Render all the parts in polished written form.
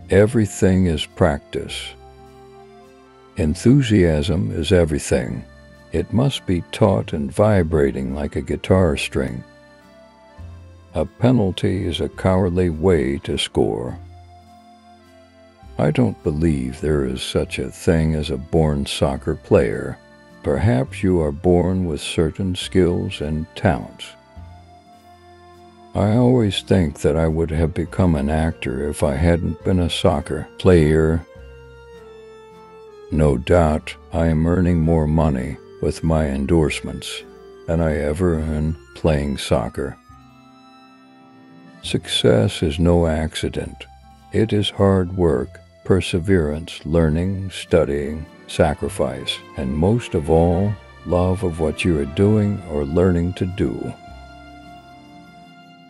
Everything is practice. Enthusiasm is everything. It must be taught and vibrating like a guitar string. A penalty is a cowardly way to score. I don't believe there is such a thing as a born soccer player. Perhaps you are born with certain skills and talents. I always think that I would have become an actor if I hadn't been a soccer player. No doubt I am earning more money with my endorsements than I ever earned playing soccer. Success is no accident. It is hard work, perseverance, learning, studying, sacrifice, and most of all, love of what you are doing or learning to do.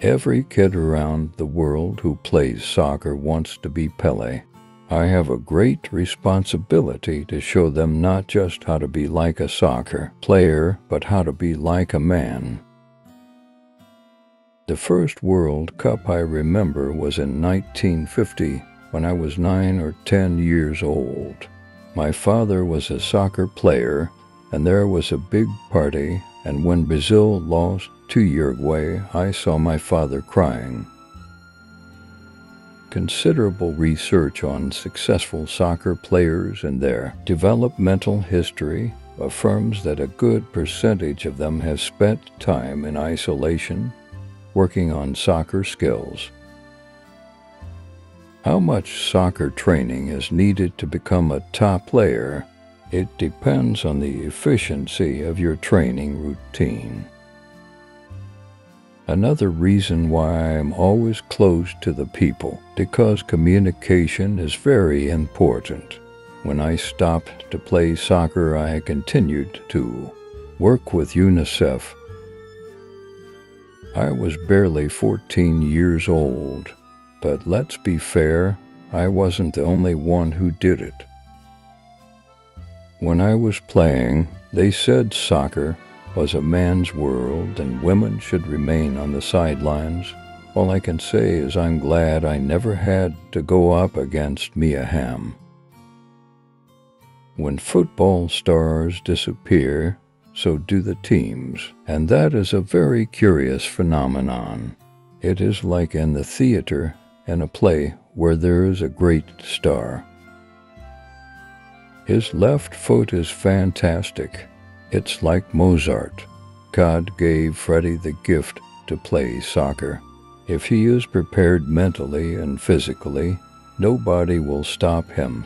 Every kid around the world who plays soccer wants to be Pele. I have a great responsibility to show them not just how to be like a soccer player, but how to be like a man. The first World Cup I remember was in 1950 when I was 9 or 10 years old. My father was a soccer player, and there was a big party, and when Brazil lost to Uruguay, I saw my father crying. Considerable research on successful soccer players and their developmental history affirms that a good percentage of them have spent time in isolation, working on soccer skills. How much soccer training is needed to become a top player? It depends on the efficiency of your training routine. Another reason why I am always close to the people, because communication is very important. When I stopped to play soccer, I continued to work with UNICEF. I was barely 14 years old, but let's be fair, I wasn't the only one who did it. When I was playing, they said soccer was a man's world and women should remain on the sidelines. All I can say is I'm glad I never had to go up against Mia Hamm. When football stars disappear, so do the teams, and that is a very curious phenomenon. It is like in the theater in a play where there is a great star. His left foot is fantastic. It's like Mozart. God gave Freddie the gift to play soccer. If he is prepared mentally and physically, nobody will stop him.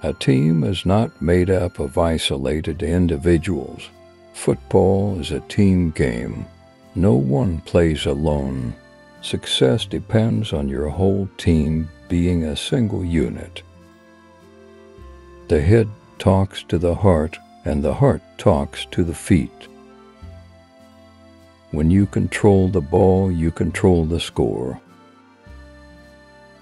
A team is not made up of isolated individuals. Football is a team game. No one plays alone. Success depends on your whole team being a single unit. The head talks to the heart, and the heart talks to the feet. When you control the ball, you control the score.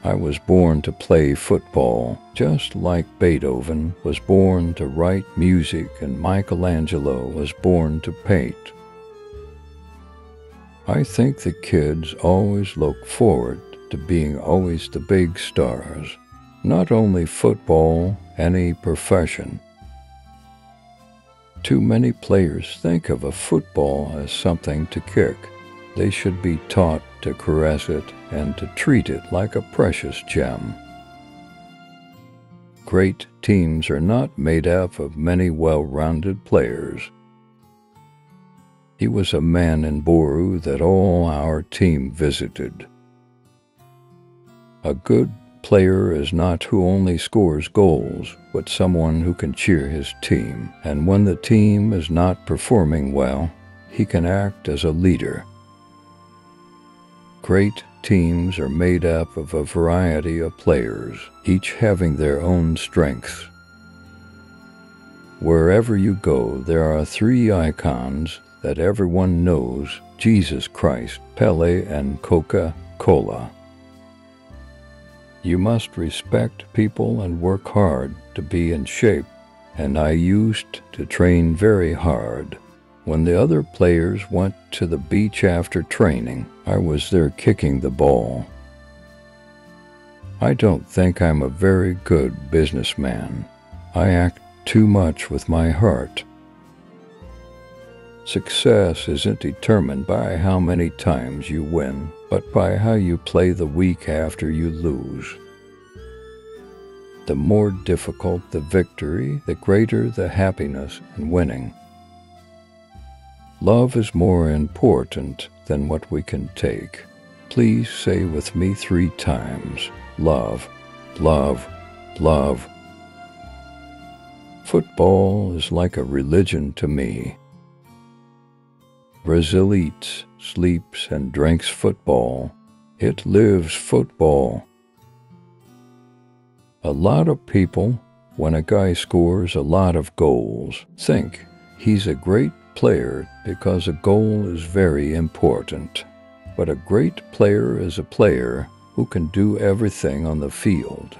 I was born to play football, just like Beethoven was born to write music and Michelangelo was born to paint. I think the kids always look forward to being always the big stars. Not only football, any profession. Too many players think of a football as something to kick. They should be taught to caress it and to treat it like a precious gem. Great teams are not made up of many well-rounded players. He was a man in Boru that all our team visited. A good player is not who only scores goals, but someone who can cheer his team, and when the team is not performing well, he can act as a leader. Great teams are made up of a variety of players, each having their own strengths. Wherever you go, there are three icons that everyone knows: Jesus Christ, Pele, and Coca-Cola. You must respect people and work hard to be in shape, and I used to train very hard. When the other players went to the beach after training, I was there kicking the ball. I don't think I'm a very good businessman. I act too much with my heart. Success isn't determined by how many times you win, but by how you play the week after you lose. The more difficult the victory, the greater the happiness in winning. Love is more important than what we can take. Please say with me 3 times, love, love, love. Football is like a religion to me. Brazil eats, sleeps, and drinks football. It lives football. A lot of people, when a guy scores a lot of goals, think he's a great player because a goal is very important. But a great player is a player who can do everything on the field.